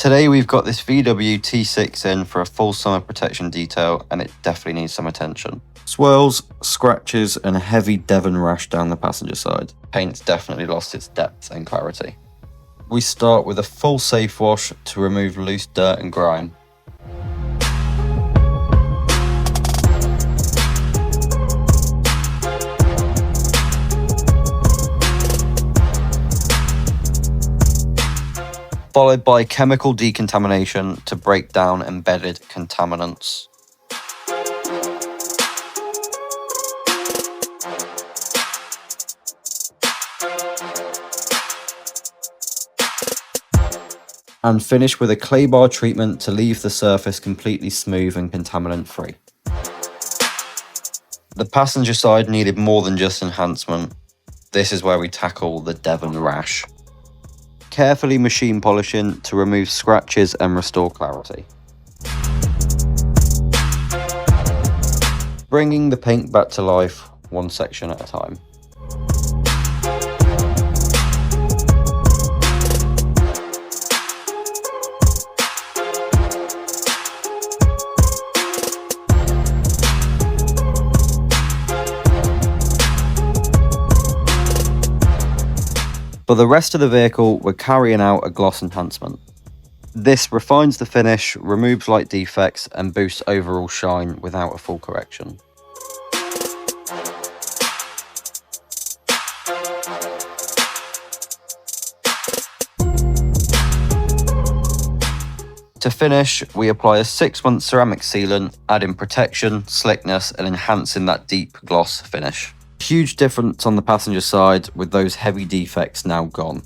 Today we've got this VW T6 in for a full summer protection detail, and it definitely needs some attention. Swirls, scratches and a heavy Devon rash down the passenger side. Paint's definitely lost its depth and clarity. We start with a full safe wash to remove loose dirt and grime. Followed by chemical decontamination to break down embedded contaminants. And finish with a clay bar treatment to leave the surface completely smooth and contaminant free. The passenger side needed more than just enhancement. This is where we tackle the Devon rash. Carefully machine polishing to remove scratches and restore clarity. Bringing the paint back to life, one section at a time. For the rest of the vehicle, we're carrying out a gloss enhancement. This refines the finish, removes light defects, and boosts overall shine without a full correction. To finish, we apply a 6-month ceramic sealant, adding protection, slickness, and enhancing that deep gloss finish. Huge difference on the passenger side with those heavy defects now gone.